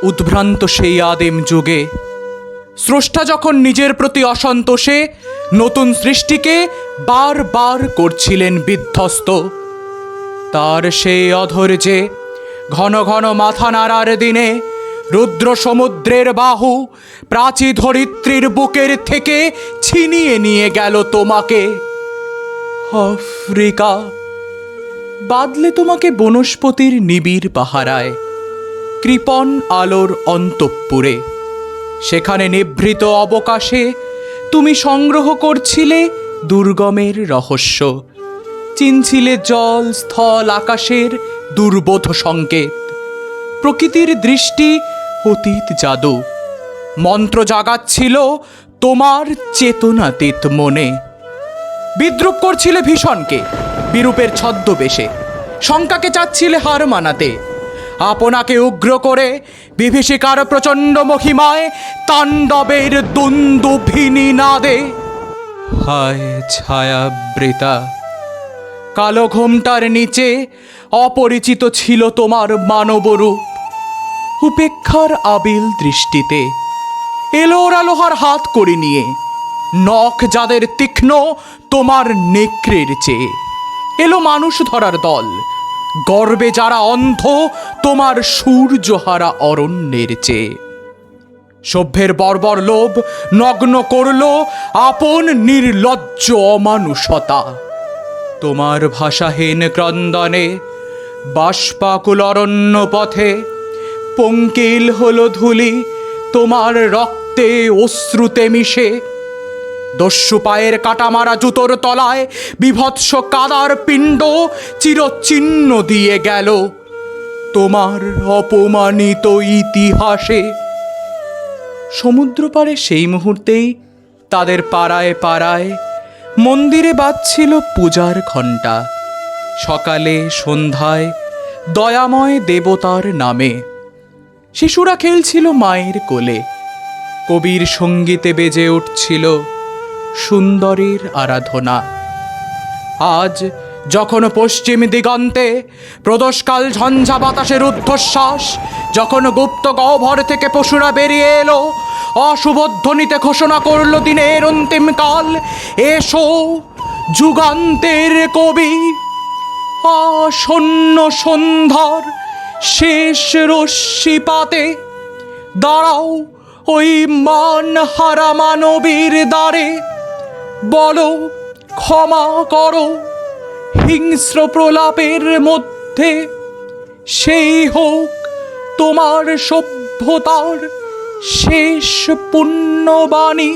উদ্ভ্রান্ত সেই আদিম যুগে স্রষ্টা যখন নিজের প্রতি অসন্তোষে নতুন সৃষ্টিকে বারবার করছিলেন বিধ্বস্ত, তার সেই অধৈর্যে ঘন ঘন মাথা নাড়ার দিনে রুদ্র সমুদ্রের বাহু প্রাচী ধরিত্রীর বুকের থেকে ছিনিয়ে নিয়ে গেল তোমাকে। আফ্রিকা বাদলে তোমাকে বনস্পতির নিবিড় পাহারায়, কৃপণ আলোর অন্তঃপুরে। সেখানে নিভৃত অবকাশে তুমি সংগ্রহ করছিলে দুর্গমের রহস্য, চিনছিলে জল স্থল আকাশের দুর্বোধ সংকেত, প্রকৃতির দৃষ্টি অতীত জাদু মন্ত্র জাগাচ্ছিল তোমার চেতনাতীত মনে। বিদ্রুপ করছিলে ভীষণকে বিরূপের ছদ্মবেশে, শঙ্কাকে চাচ্ছিলে হার মানাতে, আপনাকে উগ্র করে বিভীষিকার প্রচণ্ড মহিমায় তাণ্ডবের দুন্দুভিনী নাদে। হায় ছায়াবৃতা, কালো ঘোমটার নিচে অপরিচিত ছিল তোমার মানবরূপ। উপেক্ষার আবিল দৃষ্টিতে এলো ওরা লোহার হাত করে নিয়ে, নখ যাদের তীক্ষ্ণ তোমার নেকড়ের চেয়ে। এলো মানুষ ধরার দল, গর্বে যারা অন্ধ তোমার সূর্যহারা অরণ্যের চেয়ে। সভ্যের বর্বর লোভ নগ্ন করল আপন নির্লজ্জ অমানুষতা। তোমার ভাষাহীন ক্রন্দনে বাষ্পাকুল অরণ্য পথে পঙ্কিল হলো ধূলি তোমার রক্তে অশ্রুতে মিশে। দস্যু পায়ের কাটামারা জুতোর তলায় বিভৎস কাদার পিণ্ড চিরচিহ্ন দিয়ে গেল তোমার অপমানিত ইতিহাসে। সমুদ্র পাড়ে সেই মুহূর্তেই তাদের পাড়ায় পাড়ায় মন্দিরে বাজছিল পূজার ঘণ্টা। সকালে সন্ধ্যায় দয়াময় দেবতার নামে শিশুরা খেলছিল মায়ের কোলে, কবির সঙ্গীতে বেজে উঠছিল সুন্দরীর আরাধনা। আজ যখন পশ্চিম দিগন্তে প্রদোষকাল ঝঞ্ঝা বাতাসের ঊর্ধ্বশ্বাস, যখন গুপ্ত গহ্বর থেকে পশুরা বেরিয়ে এলো, অশুভধ্বনিতে ঘোষণা করল দিনের অন্তিম কাল। এসো যুগান্তের কবি, আসন্ন সন্ধ্যার শেষ রশ্মিপাতে দাঁড়াও ওই মান হারা মানবীর দ্বারে। বলো ক্ষমা করো হিংস্র প্রলাপের মধ্যে, সেই হোক তোমার সভ্যতার শেষ পুণ্যবাণী।